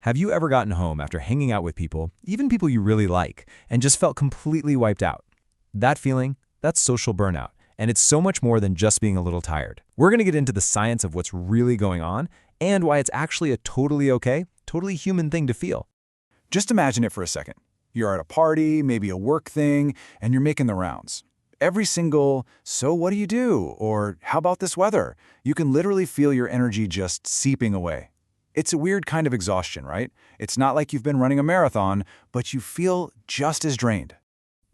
Have you ever gotten home after hanging out with people, even people you really like, and just felt completely wiped out? That feeling, that's social burnout, and it's so much more than just being a little tired. We're going to get into the science of what's really going on and why it's actually a totally okay, totally human thing to feel. Just imagine it for a second. You're at a party, maybe a work thing, and you're making the rounds. Every single, "So what do you do?" or "How about this weather?" You can literally feel your energy just seeping away. It's a weird kind of exhaustion, right? It's not like you've been running a marathon, but you feel just as drained.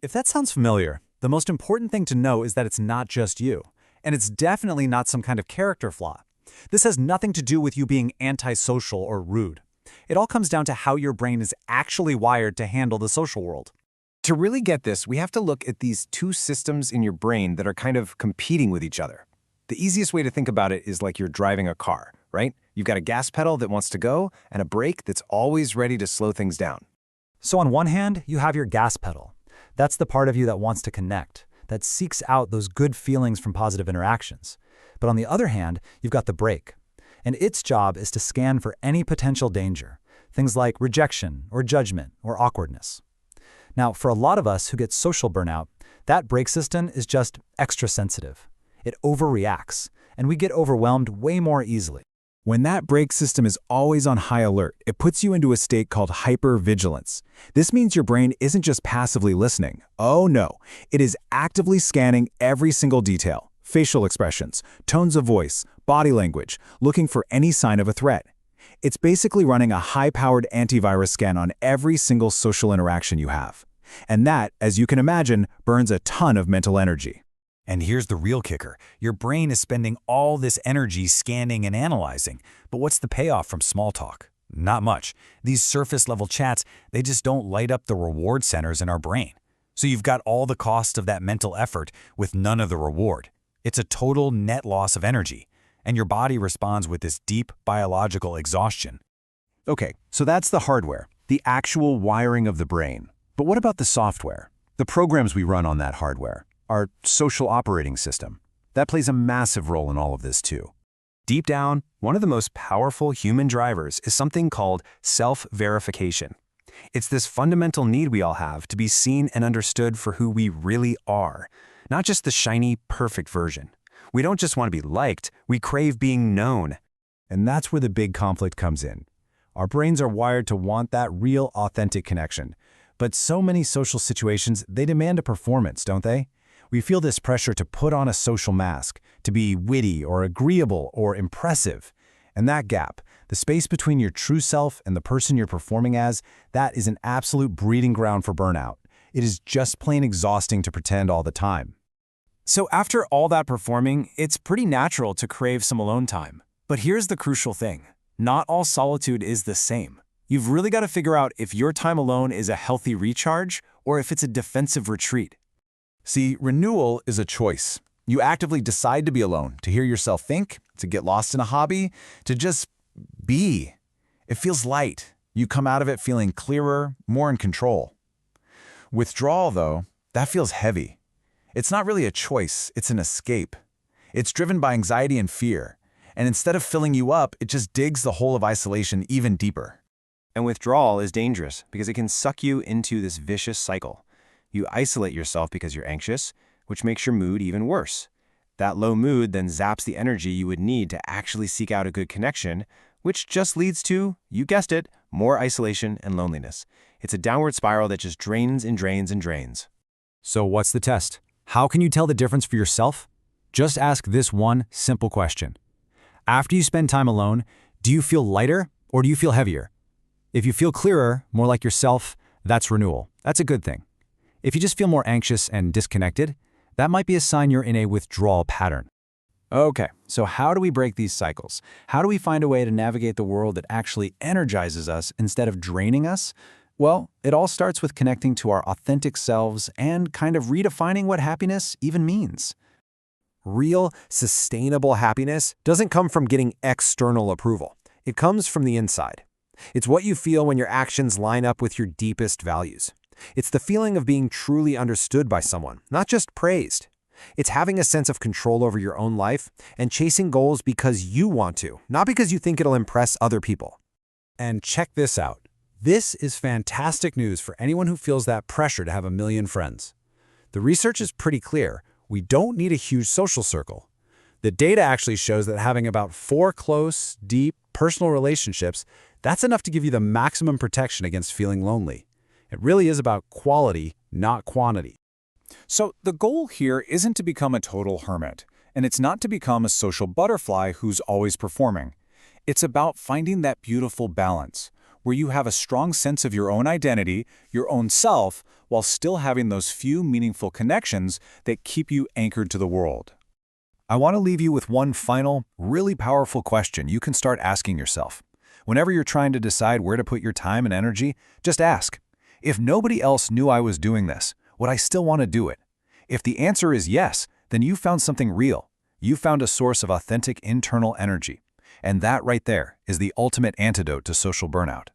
If that sounds familiar, the most important thing to know is that it's not just you. And it's definitely not some kind of character flaw. This has nothing to do with you being antisocial or rude. It all comes down to how your brain is actually wired to handle the social world. To really get this, we have to look at these two systems in your brain that are kind of competing with each other. The easiest way to think about it is like you're driving a car, right? You've got a gas pedal that wants to go and a brake that's always ready to slow things down. So on one hand, you have your gas pedal. That's the part of you that wants to connect, that seeks out those good feelings from positive interactions. But on the other hand, you've got the brake. And its job is to scan for any potential danger, things like rejection or judgment or awkwardness. Now, for a lot of us who get social burnout, that brake system is just extra sensitive. It overreacts, and we get overwhelmed way more easily. When that brake system is always on high alert, it puts you into a state called hypervigilance. This means your brain isn't just passively listening. Oh no, it is actively scanning every single detail, facial expressions, tones of voice, body language, looking for any sign of a threat. It's basically running a high-powered antivirus scan on every single social interaction you have. And that, as you can imagine, burns a ton of mental energy. And here's the real kicker. Your brain is spending all this energy scanning and analyzing. But what's the payoff from small talk? Not much. These surface-level chats, they just don't light up the reward centers in our brain. So you've got all the cost of that mental effort with none of the reward. It's a total net loss of energy. And your body responds with this deep biological exhaustion. Okay, so that's the hardware, the actual wiring of the brain. But what about the software? The programs we run on that hardware? Our social operating system. That plays a massive role in all of this too. Deep down, one of the most powerful human drivers is something called self-verification. It's this fundamental need we all have to be seen and understood for who we really are, not just the shiny, perfect version. We don't just want to be liked, we crave being known. And that's where the big conflict comes in. Our brains are wired to want that real, authentic connection. But so many social situations, they demand a performance, don't they? We feel this pressure to put on a social mask, to be witty or agreeable or impressive. And that gap, the space between your true self and the person you're performing as, that is an absolute breeding ground for burnout. It is just plain exhausting to pretend all the time. So after all that performing, it's pretty natural to crave some alone time. But here's the crucial thing. Not all solitude is the same. You've really got to figure out if your time alone is a healthy recharge or if it's a defensive retreat. See, renewal is a choice. You actively decide to be alone, to hear yourself think, to get lost in a hobby, to just be. It feels light. You come out of it feeling clearer, more in control. Withdrawal, though, that feels heavy. It's not really a choice, it's an escape. It's driven by anxiety and fear. And instead of filling you up, it just digs the hole of isolation even deeper. And withdrawal is dangerous because it can suck you into this vicious cycle. You isolate yourself because you're anxious, which makes your mood even worse. That low mood then zaps the energy you would need to actually seek out a good connection, which just leads to, you guessed it, more isolation and loneliness. It's a downward spiral that just drains and drains and drains. So what's the test? How can you tell the difference for yourself? Just ask this one simple question. After you spend time alone, do you feel lighter or do you feel heavier? If you feel clearer, more like yourself, that's renewal. That's a good thing. If you just feel more anxious and disconnected, that might be a sign you're in a withdrawal pattern. Okay, so how do we break these cycles? How do we find a way to navigate the world that actually energizes us instead of draining us? Well, it all starts with connecting to our authentic selves and kind of redefining what happiness even means. Real, sustainable happiness doesn't come from getting external approval. It comes from the inside. It's what you feel when your actions line up with your deepest values. It's the feeling of being truly understood by someone, not just praised. It's having a sense of control over your own life and chasing goals because you want to, not because you think it'll impress other people. And check this out. This is fantastic news for anyone who feels that pressure to have a million friends. The research is pretty clear. We don't need a huge social circle. The data actually shows that having about 4 close, deep, personal relationships, that's enough to give you the maximum protection against feeling lonely. It really is about quality, not quantity. So the goal here isn't to become a total hermit, and it's not to become a social butterfly who's always performing. It's about finding that beautiful balance, where you have a strong sense of your own identity, your own self, while still having those few meaningful connections that keep you anchored to the world. I want to leave you with one final, really powerful question you can start asking yourself. Whenever you're trying to decide where to put your time and energy, just ask, if nobody else knew I was doing this, would I still want to do it? If the answer is yes, then you found something real. You found a source of authentic internal energy. And that right there is the ultimate antidote to social burnout.